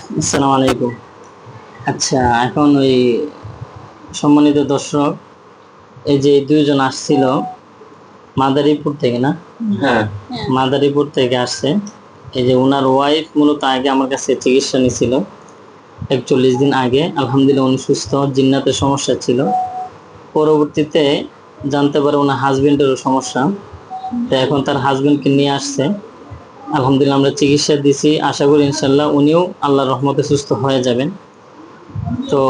আসসালামু আলাইকুম। আচ্ছা, এখন ওই সম্মানিত দর্শক, এই যে দুইজন আসছিল মাদারীপুর থেকে, না? হ্যাঁ। মাদারীপুর থেকে আসছে। এই যে ওনার ওয়াইফ মূলত আগে আমার কাছে চিকিৎসা নিয়েছিল 41 দিন আগে। আলহামদুলিল্লাহ উনি সুস্থ, জিন্নাতের সমস্যা ছিল। পরবর্তীতে জানতে পারে ওনার হাজবেন্ডেরও সমস্যা, তো এখন তার হাজবেন্ডকে নিয়ে আসছে। আলহামদুলিল্লাহ আমরা চিকিৎসা দিছি, আশা করি ইনশাল্লাহ উনিও আল্লাহর রহমতে সুস্থ হয়ে যাবেন। তো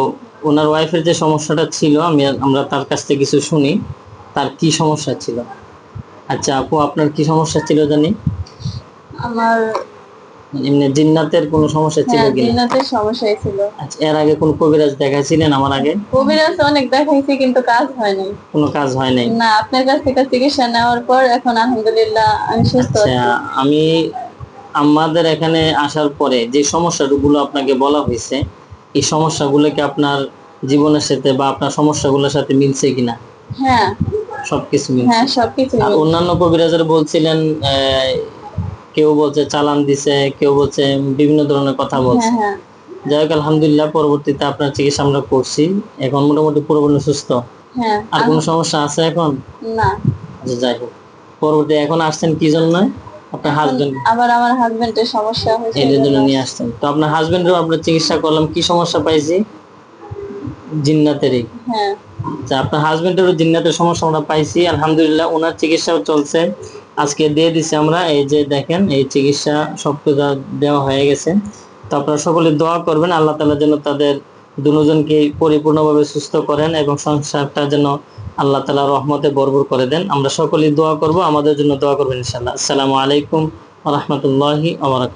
ওনার ওয়াইফের যে সমস্যাটা ছিল, আমরা তার কাছ থেকে কিছু শুনি তার কি সমস্যা ছিল। আচ্ছা আপু, আপনার কি সমস্যা ছিল জানি? আমার এমনি জিন্নাতের কোনো সমস্যা ছিল কিনা? জিন্নাতের সমস্যাই ছিল। আচ্ছা, এর আগে কোন কবিরাজ দেখাইছিলেন আমার আগে? কবিরাজ অনেক দেখাইছি কিন্তু কাজ হয় নাই। কোনো কাজ হয় নাই? না, আপনার কাছ থেকে চিকিৎসা নেওয়ার পর এখন আলহামদুলিল্লাহ আমি সুস্থ আচ্ছা, আছি। আমি আমাদের এখানে আসার পরে যে সমস্যাগুলো আপনাকে বলা হয়েছে, এই সমস্যাগুলো কি আপনার জীবনের সাথে বা আপনার সমস্যাগুলোর সাথে মিলছে কিনা? হ্যাঁ, সবকিছু মিলছে? হ্যাঁ, সবকিছু আর মিলছে। অন্যান্য কবিরাজের বলছিলেন কেউ বলছে চালান দিছে, কেউ বলছে বিভিন্ন ধরনের কথা হ্যাঁ, বলছে। হ্যাঁ, যাই হোক, আলহামদুলিল্লাহ পরবর্তীতে আপনার চিকিৎসা আমরা করছি, এখন মোটামুটি পুরোপুরি সুস্থ। হ্যাঁ। আর কোনো সমস্যা আছে এখন? না। আচ্ছা, যাই হোক, পরবর্তী এখন আসছেন কি জন্য? আপনার এখন হাজবেন্ড আবার আমার হাজবেন্ডের সমস্যা হয়েছে এর এই জন্য জন্য নিয়ে আসছেন। তো আপনার হাজবেন্ডেরও আমরা চিকিৎসা করলাম, কি সমস্যা পাইছি? জিন্নাতেরই। হ্যাঁ। আচ্ছা, আপনার হাজবেন্ডেরও জিন্নাতের সমস্যা আমরা পাইছি, আলহামদুলিল্লাহ ওনার চিকিৎসাও চলছে। আজকে দিয়ে দিছি আমরা, এই যে দেখেন এই চিকিৎসা সবকিছু দেওয়া হয়ে গেছে। তো আপনারা সকলে দোয়া করবেন আল্লাহ তাআলা যেন তাদের দুজনকে পরিপূর্ণভাবে সুস্থ করেন এবং সংসারটা যেন আল্লাহ তাআলা রহমতে ভরপুর করে দেন। আমরা সকলেই দোয়া করব, আমাদের জন্য দোয়া করবেন ইনশাআল্লাহ। আসসালামু আলাইকুম ওয়া রাহমাতুল্লাহি ওয়া বারাকাতুহু।